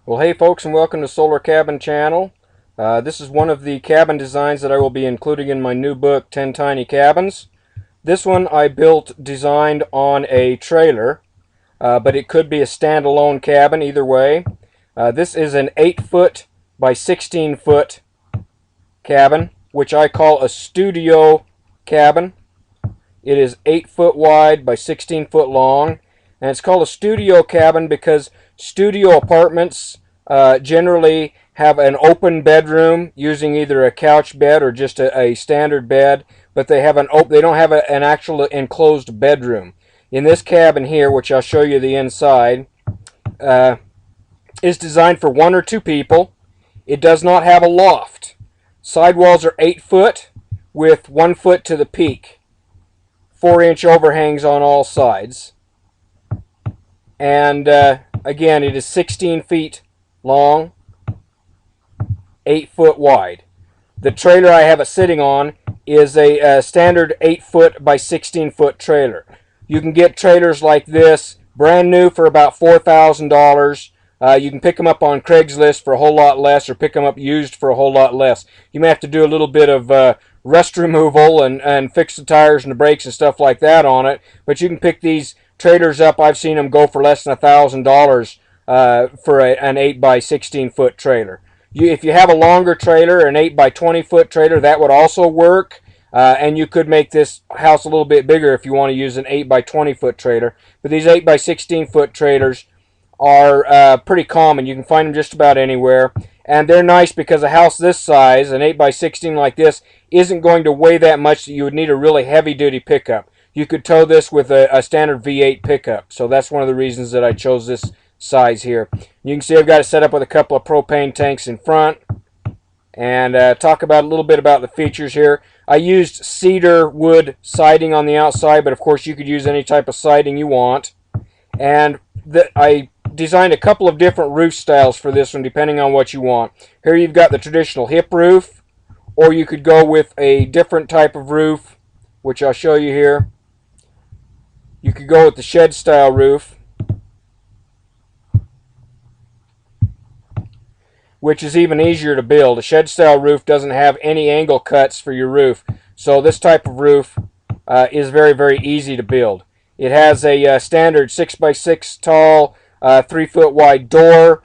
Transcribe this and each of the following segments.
Well, hey folks, and welcome to Solarcabin channel. This is one of the cabin designs that I will be including in my new book, 10 Tiny Cabins. This one I designed on a trailer, but it could be a standalone cabin either way. This is an 8-foot by 16-foot cabin, which I call a studio cabin. It is 8 foot wide by 16 foot long, and it's called a studio cabin because studio apartments generally have an open bedroom using either a couch bed or just a standard bed, but they don't have an actual enclosed bedroom. In this cabin here, which I'll show you the inside, is designed for 1 or 2 people. It does not have a loft. Sidewalls are 8 foot with 1 foot to the peak. 4-inch overhangs on all sides. And again, it is 16 feet long, 8 foot wide. The trailer I have it sitting on is a standard 8 foot by 16 foot trailer. You can get trailers like this brand new for about $4,000. You can pick them up on Craigslist for a whole lot less, or pick them up used for a whole lot less. You may have to do a little bit of rust removal and fix the tires and the brakes and stuff like that on it, but you can pick these trailers up. I've seen them go for less than $1,000 for an 8 by 16 foot trailer. If you have a longer trailer, an 8 by 20 foot trailer, that would also work, and you could make this house a little bit bigger if you want to use an 8 by 20 foot trailer. But these 8 by 16 foot trailers are pretty common. You can find them just about anywhere, and they're nice because a house this size, an 8 by 16 like this, isn't going to weigh that much that you would need a really heavy duty pickup. You could tow this with a standard V8 pickup, so that's one of the reasons that I chose this size here. You can see I've got it set up with a couple of propane tanks in front, and talk about a little bit about the features here. I used cedar wood siding on the outside, but of course you could use any type of siding you want. And I designed a couple of different roof styles for this one depending on what you want. Here you've got the traditional hip roof, or you could go with a different type of roof, which I'll show you here. You could go with the shed style roof, which is even easier to build. A shed style roof doesn't have any angle cuts for your roof, so this type of roof is very, very easy to build. It has a standard 6x6 tall, 3 foot wide door,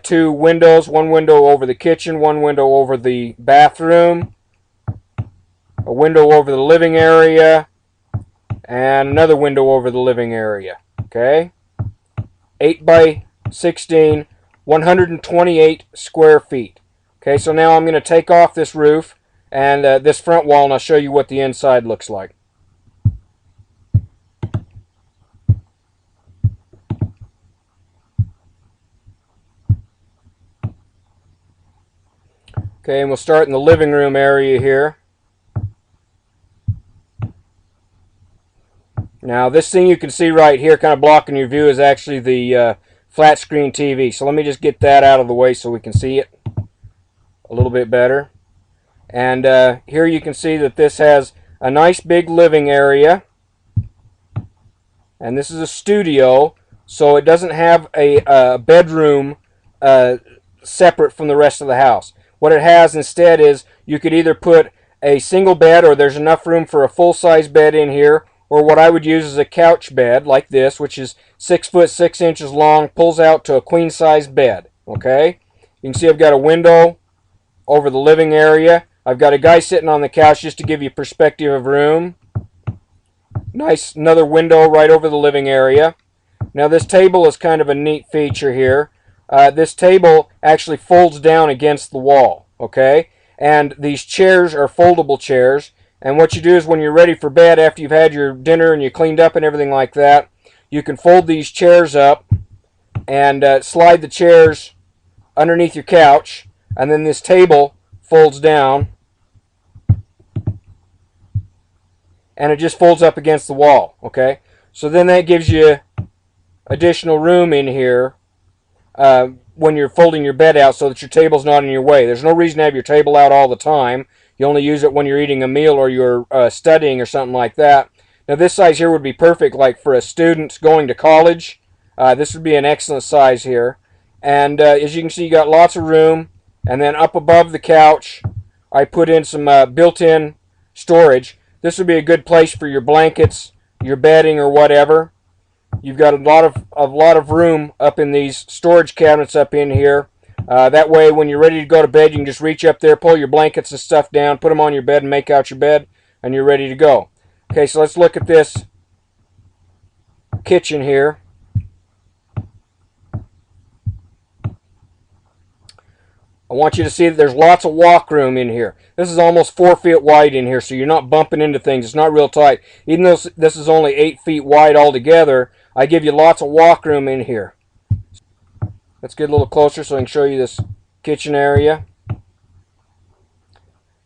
2 windows, 1 window over the kitchen, 1 window over the bathroom, a window over the living area, and another window over the living area. Okay, 8 by 16, 128 square feet. Okay, so now I'm going to take off this roof and this front wall, and I'll show you what the inside looks like. Okay, and we'll start in the living room area here. Now, this thing you can see right here kind of blocking your view is actually the flat screen TV. So let me just get that out of the way so we can see it a little bit better. And here you can see that this has a nice big living area. And this is a studio, so it doesn't have a bedroom separate from the rest of the house. What it has instead is you could either put a single bed, or there's enough room for a full-size bed in here, or what I would use is a couch bed like this, which is 6 foot 6 inches long, pulls out to a queen-size bed. Okay, you can see I've got a window over the living area. I've got a guy sitting on the couch just to give you perspective of room. Nice, another window right over the living area. Now this table is kind of a neat feature here. This table actually folds down against the wall, okay? And these chairs are foldable chairs. And what you do is when you're ready for bed, after you've had your dinner and you cleaned up and everything like that, you can fold these chairs up and slide the chairs underneath your couch. And then this table folds down, and it just folds up against the wall, okay? So then that gives you additional room in here when you're folding your bed out, so that your table's not in your way. There's no reason to have your table out all the time. You only use it when you're eating a meal or you're studying or something like that. Now this size here would be perfect like for a student going to college. This would be an excellent size here. And as you can see, you got lots of room. And then up above the couch, I put in some built-in storage. This would be a good place for your blankets, your bedding, or whatever. You've got a lot of room up in these storage cabinets up in here. That way, when you're ready to go to bed, you can just reach up there, pull your blankets and stuff down, put them on your bed, and make out your bed, and you're ready to go. Okay, so let's look at this kitchen here. I want you to see that there's lots of walk room in here. This is almost 4 feet wide in here, so you're not bumping into things. It's not real tight. Even though this is only 8 feet wide altogether, I give you lots of walk room in here. Let's get a little closer so I can show you this kitchen area.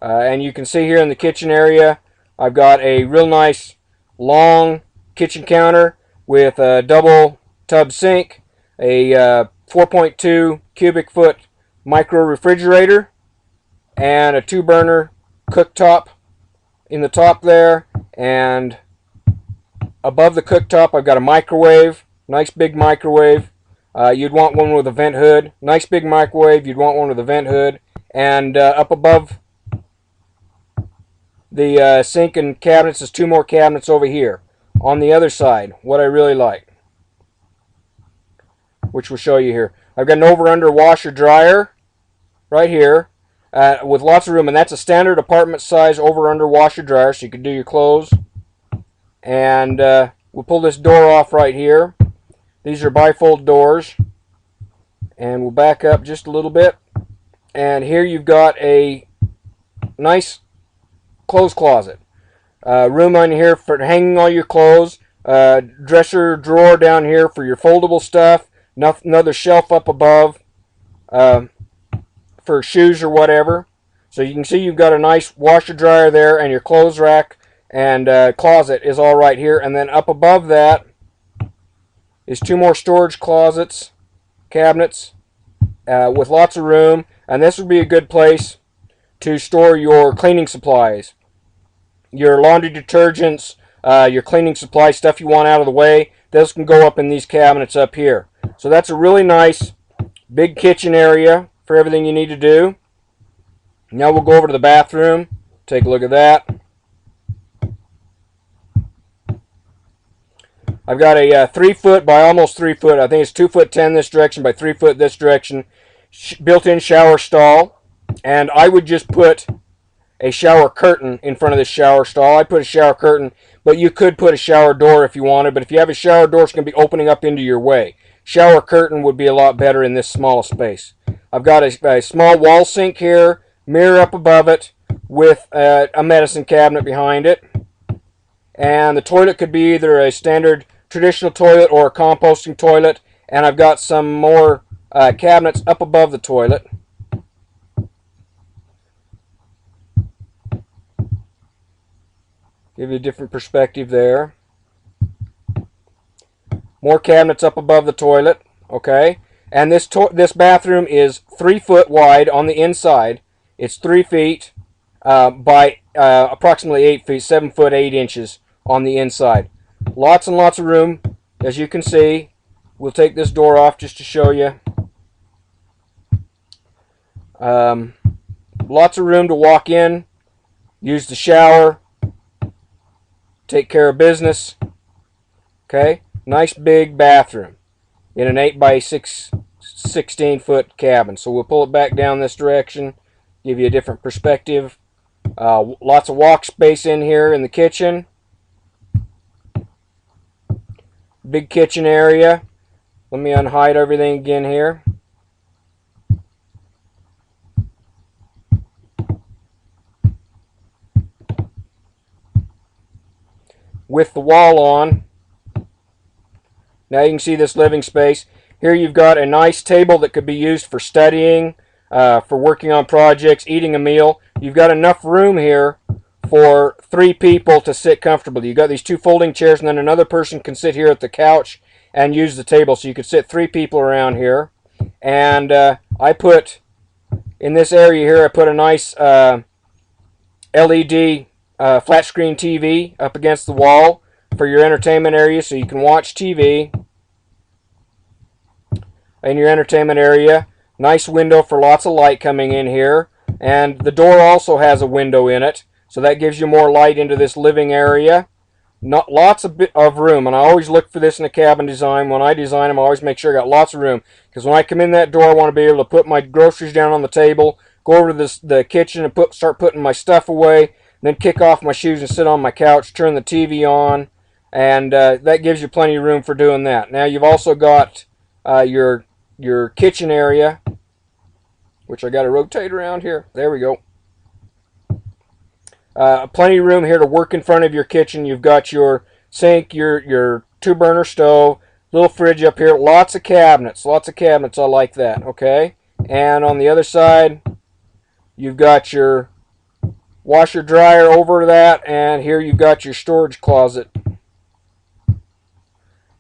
And you can see here in the kitchen area, I've got a real nice long kitchen counter with a double tub sink, a 4.2 cubic foot micro refrigerator, and a 2-burner cooktop in the top there. And above the cooktop, I've got a microwave, nice big microwave. You'd want one with a vent hood. Nice big microwave, you'd want one with a vent hood. And up above the sink and cabinets is 2 more cabinets over here. On the other side, what I really like, which we'll show you here. I've got an over-under washer dryer right here with lots of room, and that's a standard apartment size over-under washer dryer, so you can do your clothes. And we'll pull this door off right here. These are bifold doors, and we'll back up just a little bit. And here you've got a nice clothes closet. Room on here for hanging all your clothes. Dresser drawer down here for your foldable stuff. Another shelf up above for shoes or whatever. So you can see you've got a nice washer dryer there, and your clothes rack and closet is all right here. And then up above that is 2 more storage closets, cabinets with lots of room. And this would be a good place to store your cleaning supplies, your laundry detergents, your cleaning supply stuff you want out of the way. Those can go up in these cabinets up here. So that's a really nice big kitchen area for everything you need to do. Now we'll go over to the bathroom. Take a look at that. I've got a 3 foot by almost 3 foot. I think it's 2'10" this direction by 3 foot this direction. Built-in shower stall. And I would just put a shower curtain in front of this shower stall. I put a shower curtain, but you could put a shower door if you wanted. But if you have a shower door, it's going to be opening up into your way. Shower curtain would be a lot better in this small space. I've got a small wall sink here, mirror up above it, with a medicine cabinet behind it. And the toilet could be either a standard traditional toilet or a composting toilet. And I've got some more cabinets up above the toilet. Give you a different perspective there. More cabinets up above the toilet. Okay. And this bathroom is 3 foot wide on the inside. It's 3 feet by approximately 8 feet, 7 foot 8 inches on the inside. Lots and lots of room, as you can see. We'll take this door off just to show you. Lots of room to walk in, use the shower, take care of business. Okay, nice big bathroom in an 8 by 16 foot cabin. So we'll pull it back down this direction, give you a different perspective. Lots of walk space in here in the kitchen. Big kitchen area. Let me unhide everything again here. With the wall on. Now you can see this living space. Here you've got a nice table that could be used for studying, for working on projects, eating a meal. You've got enough room here for 3 people to sit comfortably. You've got these 2 folding chairs, and then another person can sit here at the couch and use the table. So you could sit 3 people around here. And I put, in this area here, I put a nice LED flat screen TV up against the wall for your entertainment area so you can watch TV. in your entertainment area. Nice window for lots of light coming in here. And the door also has a window in it, so that gives you more light into this living area. Not lots of room, and I always look for this in a cabin design. When I design them, I always make sure I got lots of room, because when I come in that door, I want to be able to put my groceries down on the table, go over to the kitchen and start putting my stuff away, then kick off my shoes and sit on my couch, turn the TV on, and that gives you plenty of room for doing that. Now you've also got your kitchen area, which I got to rotate around here. There we go. Plenty of room here to work in front of your kitchen. You've got your sink, your 2-burner stove, little fridge up here, lots of cabinets. I like that, okay? And on the other side, you've got your washer dryer over that, and here you've got your storage closet.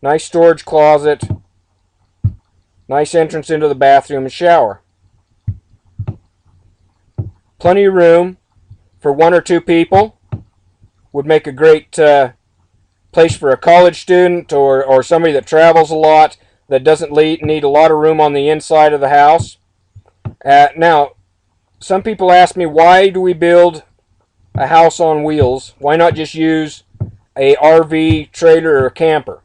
Nice storage closet. Nice entrance into the bathroom and shower. Plenty of room for 1 or 2 people. Would make a great place for a college student or somebody that travels a lot that doesn't need a lot of room on the inside of the house. Now, some people ask me, why do we build a house on wheels? Why not just use a RV trailer or a camper?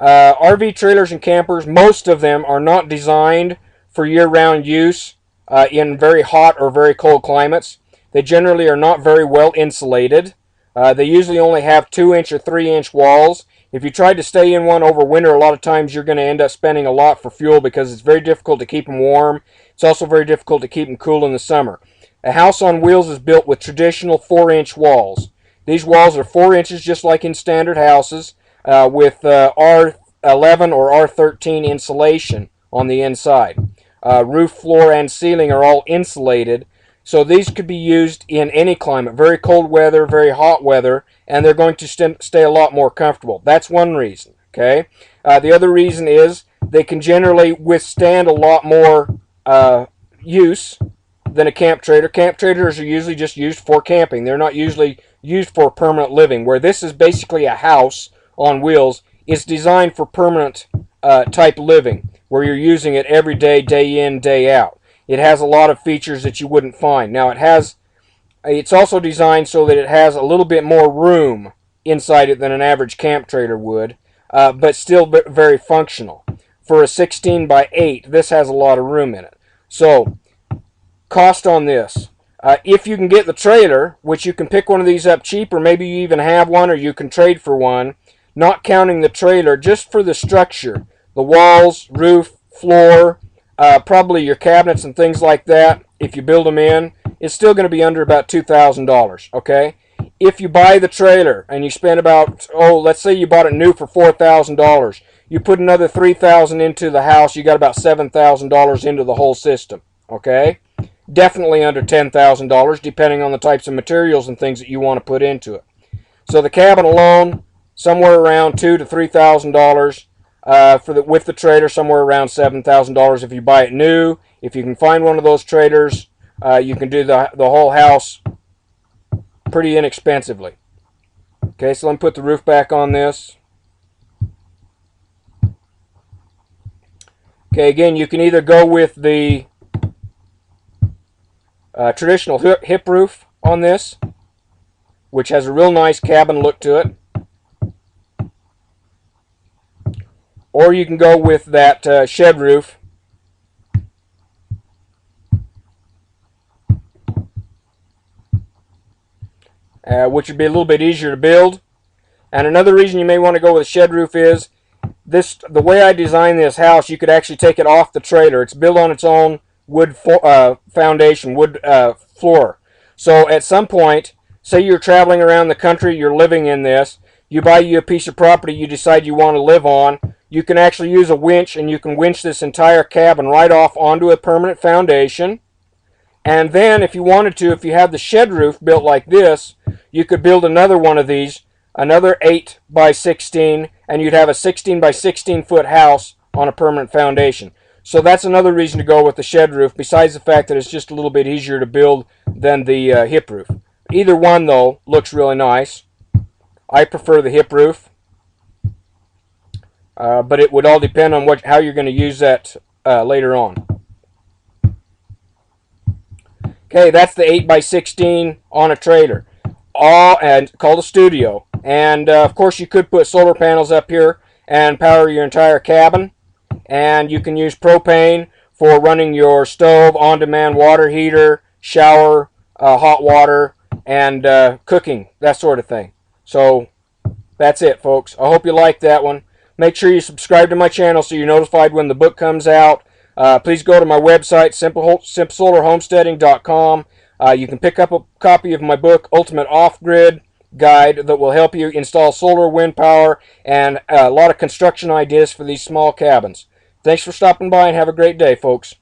RV trailers and campers, most of them are not designed for year-round use in very hot or very cold climates. They generally are not very well insulated. They usually only have 2-inch or 3-inch walls. If you try to stay in one over winter, a lot of times you're going to end up spending a lot for fuel because it's very difficult to keep them warm. It's also very difficult to keep them cool in the summer. A house on wheels is built with traditional 4-inch walls. These walls are 4 inches just like in standard houses with R11 or R13 insulation on the inside. Roof, floor, and ceiling are all insulated. So these could be used in any climate, very cold weather, very hot weather, and they're going to stay a lot more comfortable. That's one reason, okay? The other reason is they can generally withstand a lot more use than a camp trailer. Camp trailers are usually just used for camping. They're not usually used for permanent living, where this is basically a house on wheels. It's designed for permanent type living, where you're using it every day, day in, day out. It has a lot of features that you wouldn't find. Now it's also designed so that it has a little bit more room inside it than an average camp trailer would, but still very functional. For a 16 by 8, this has a lot of room in it. So, cost on this. If you can get the trailer, which you can pick one of these up cheap, or maybe you even have one, or you can trade for one, not counting the trailer, just for the structure, the walls, roof, floor, probably your cabinets and things like that, if you build them in, it's still going to be under about $2,000, okay? If you buy the trailer and you spend about, let's say you bought it new for $4,000, you put another $3,000 into the house, you got about $7,000 into the whole system, okay? Definitely under $10,000, depending on the types of materials and things that you want to put into it. So the cabin alone, somewhere around $2,000 to $3,000. With the trailer, somewhere around $7,000 if you buy it new. If you can find one of those trailers, you can do the whole house pretty inexpensively. Okay, so let me put the roof back on this. Okay, again, you can either go with the traditional hip roof on this, which has a real nice cabin look to it. Or you can go with that shed roof, which would be a little bit easier to build. And another reason you may want to go with a shed roof is the way I designed this house, you could actually take it off the trailer. It's built on its own wood foundation, wood floor. So at some point, say you're traveling around the country, you're living in this, you buy you a piece of property you decide you want to live on, you can actually use a winch and you can winch this entire cabin right off onto a permanent foundation. And then if you wanted to, if you had the shed roof built like this, you could build another one of these, another 8 by 16, and you'd have a 16 by 16 foot house on a permanent foundation. So that's another reason to go with the shed roof, besides the fact that it's just a little bit easier to build than the hip roof. Either one, though, looks really nice. I prefer the hip roof. But it would all depend on how you're going to use that later on. Okay, that's the 8x16 on a trailer, all and called a studio. And of course, you could put solar panels up here and power your entire cabin. And you can use propane for running your stove, on-demand water heater, shower, hot water, and cooking, that sort of thing. So that's it, folks. I hope you liked that one. Make sure you subscribe to my channel so you're notified when the book comes out. Please go to my website, simplesolarhomesteading.com. You can pick up a copy of my book, Ultimate Off-Grid Guide, that will help you install solar, wind power, and a lot of construction ideas for these small cabins. Thanks for stopping by and have a great day, folks.